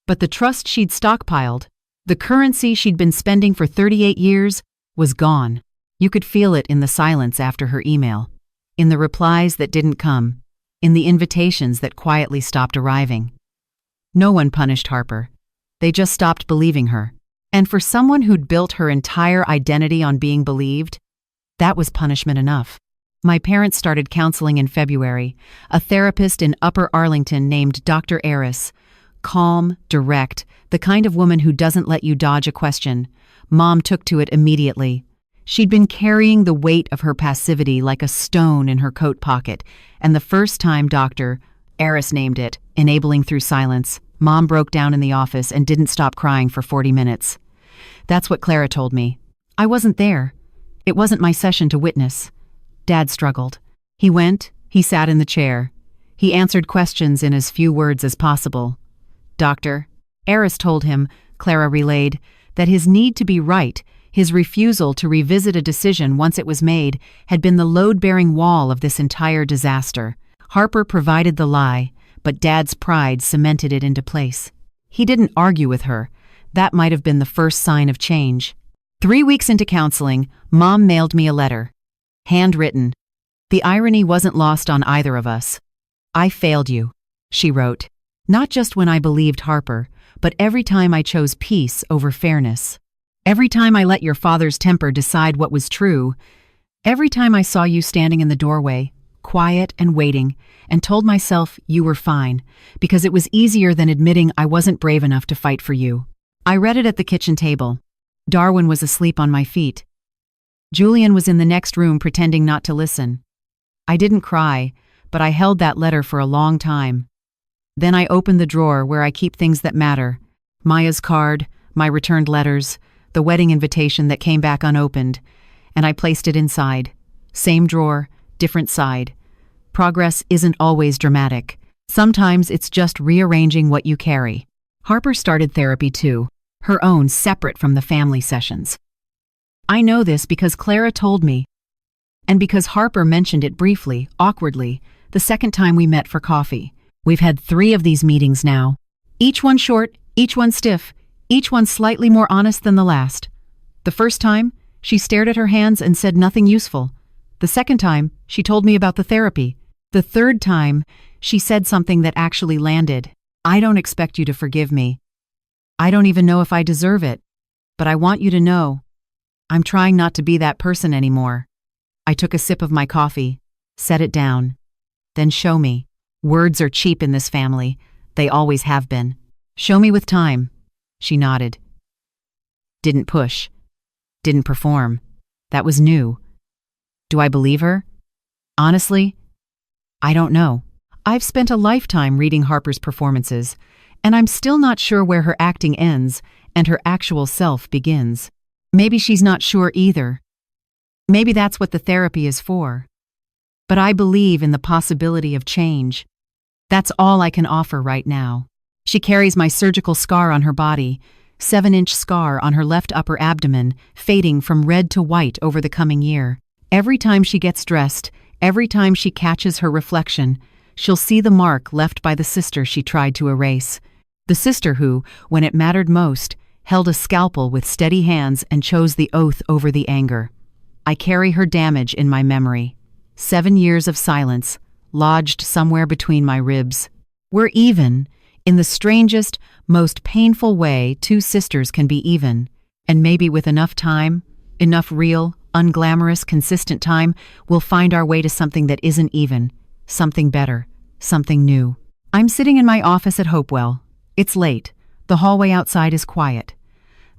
But the trust she'd stockpiled, the currency she'd been spending for 38 years, was gone. You could feel it in the silence after her email, in the replies that didn't come, in the invitations that quietly stopped arriving. No one punished Harper. They just stopped believing her. And for someone who'd built her entire identity on being believed, that was punishment enough. My parents started counseling in February, a therapist in Upper Arlington named Dr. Eris. Calm, direct, the kind of woman who doesn't let you dodge a question. Mom took to it immediately. She'd been carrying the weight of her passivity like a stone in her coat pocket, and the first time Dr. Eris named it, enabling through silence, Mom broke down in the office and didn't stop crying for 40 minutes. That's what Clara told me. I wasn't there. It wasn't my session to witness. Dad struggled. He sat in the chair. He answered questions in as few words as possible. Dr. Eris told him, Clara relayed, that his need to be right, his refusal to revisit a decision once it was made, had been the load-bearing wall of this entire disaster. Harper provided the lie, but Dad's pride cemented it into place. He didn't argue with her. That might have been the first sign of change. 3 weeks into counseling, Mom mailed me a letter. Handwritten. The irony wasn't lost on either of us. I failed you, she wrote. Not just when I believed Harper, but every time I chose peace over fairness. Every time I let your father's temper decide what was true. Every time I saw you standing in the doorway, quiet and waiting, and told myself you were fine, because it was easier than admitting I wasn't brave enough to fight for you. I read it at the kitchen table. Darwin was asleep on my feet. Julian was in the next room pretending not to listen. I didn't cry, but I held that letter for a long time. Then I opened the drawer where I keep things that matter. Maya's card, my returned letters, the wedding invitation that came back unopened, and I placed it inside. Same drawer, different side. Progress isn't always dramatic. Sometimes it's just rearranging what you carry. Harper started therapy too, her own separate from the family sessions. I know this because Clara told me, and because Harper mentioned it briefly, awkwardly, the second time we met for coffee. We've had 3 of these meetings now. Each one short, each one stiff, each one slightly more honest than the last. The first time, she stared at her hands and said nothing useful. The second time, she told me about the therapy. The third time, she said something that actually landed. I don't expect you to forgive me. I don't even know if I deserve it. But I want you to know, I'm trying not to be that person anymore. I took a sip of my coffee, set it down. Then show me. Words are cheap in this family. They always have been. Show me with time. She nodded. Didn't push. Didn't perform. That was new. Do I believe her? Honestly, I don't know. I've spent a lifetime reading Harper's performances, and I'm still not sure where her acting ends and her actual self begins. Maybe she's not sure either. Maybe that's what the therapy is for. But I believe in the possibility of change. That's all I can offer right now. She carries my surgical scar on her body, 7-inch scar on her left upper abdomen, fading from red to white over the coming year. Every time she gets dressed, every time she catches her reflection, she'll see the mark left by the sister she tried to erase. The sister who, when it mattered most, held a scalpel with steady hands and chose the oath over the anger. I carry her damage in my memory. 7 years of silence, lodged somewhere between my ribs. We're even. In the strangest, most painful way 2 sisters can be even. And maybe with enough time, enough real, unglamorous, consistent time, we'll find our way to something that isn't even. Something better. Something new. I'm sitting in my office at Hopewell. It's late. The hallway outside is quiet.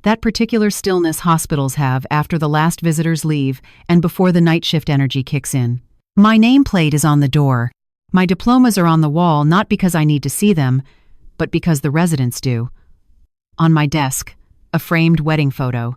That particular stillness hospitals have after the last visitors leave and before the night shift energy kicks in. My nameplate is on the door. My diplomas are on the wall not because I need to see them, but because the residents do. On my desk, a framed wedding photo.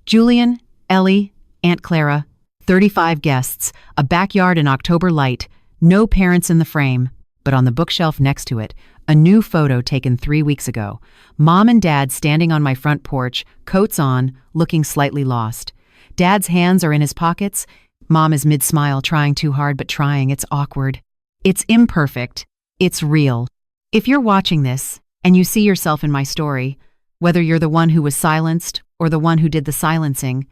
Julian, Ellie, Aunt Clara, 35 guests, a backyard in October light, no parents in the frame, but on the bookshelf next to it, a new photo taken 3 weeks ago. Mom and Dad standing on my front porch, coats on, looking slightly lost. Dad's hands are in his pockets. Mom is mid-smile, trying too hard, but trying. It's awkward. It's imperfect. It's real. If you're watching this, and you see yourself in my story, whether you're the one who was silenced or the one who did the silencing,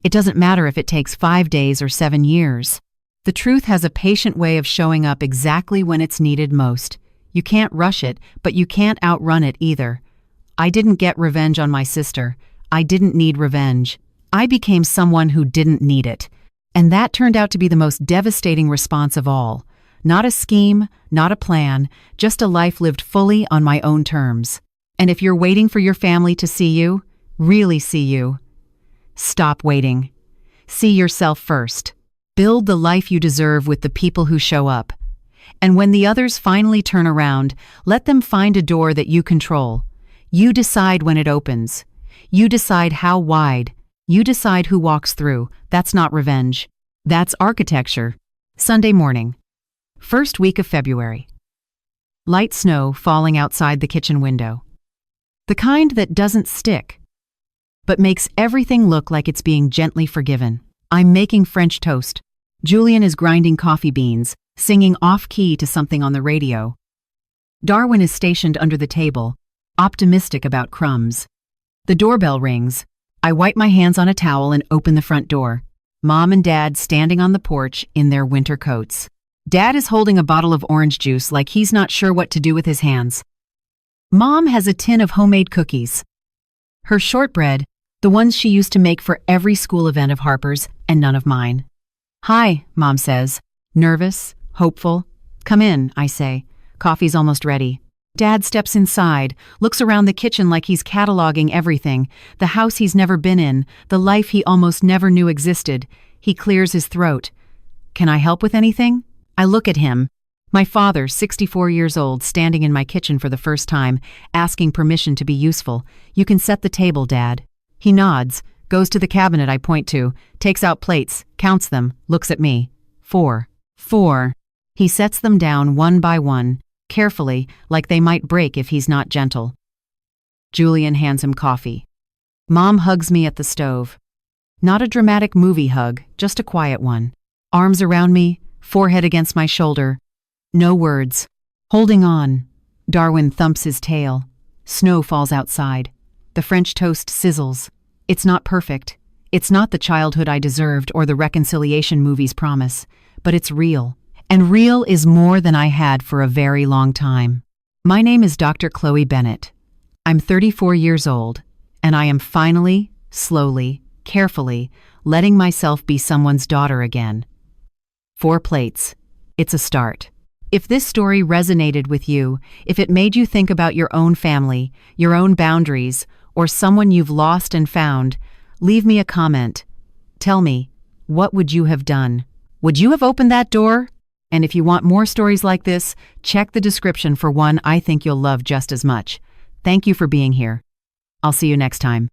It doesn't matter if it takes 5 days or 7 years. The truth has a patient way of showing up exactly when it's needed most. You can't rush it, but you can't outrun it either. I didn't get revenge on my sister. I didn't need revenge. I became someone who didn't need it. And that turned out to be the most devastating response of all. Not a scheme, not a plan, just a life lived fully on my own terms. And if you're waiting for your family to see you, really see you, stop waiting. See yourself first. Build the life you deserve with the people who show up. And when the others finally turn around, let them find a door that you control. You decide when it opens. You decide how wide. You decide who walks through. That's not revenge. That's architecture. Sunday morning. First week of February. Light snow falling outside the kitchen window. The kind that doesn't stick, but makes everything look like it's being gently forgiven. I'm making French toast. Julian is grinding coffee beans, singing off-key to something on the radio. Darwin is stationed under the table, optimistic about crumbs. The doorbell rings. I wipe my hands on a towel and open the front door. Mom and Dad standing on the porch in their winter coats. Dad is holding a bottle of orange juice like he's not sure what to do with his hands. Mom has a tin of homemade cookies. Her shortbread, the ones she used to make for every school event of Harper's and none of mine. Hi, Mom says. Nervous, hopeful. Come in, I say. Coffee's almost ready. Dad steps inside, looks around the kitchen like he's cataloging everything, the house he's never been in, the life he almost never knew existed. He clears his throat. Can I help with anything? I look at him. My father, 64 years old, standing in my kitchen for the first time, asking permission to be useful. You can set the table, Dad. He nods, goes to the cabinet I point to, takes out plates, counts them, looks at me. 4. 4. He sets them down one by one, carefully, like they might break if he's not gentle. Julian hands him coffee. Mom hugs me at the stove. Not a dramatic movie hug, just a quiet one. Arms around me, forehead against my shoulder. No words. Holding on. Darwin thumps his tail. Snow falls outside. The French toast sizzles. It's not perfect. It's not the childhood I deserved or the reconciliation movies promise, but it's real. And real is more than I had for a very long time. My name is Dr. Chloe Bennett. I'm 34 years old, and I am finally, slowly, carefully, letting myself be someone's daughter again. 4 plates. It's a start. If this story resonated with you, if it made you think about your own family, your own boundaries, or someone you've lost and found, leave me a comment. Tell me, what would you have done? Would you have opened that door? And if you want more stories like this, check the description for one I think you'll love just as much. Thank you for being here. I'll see you next time.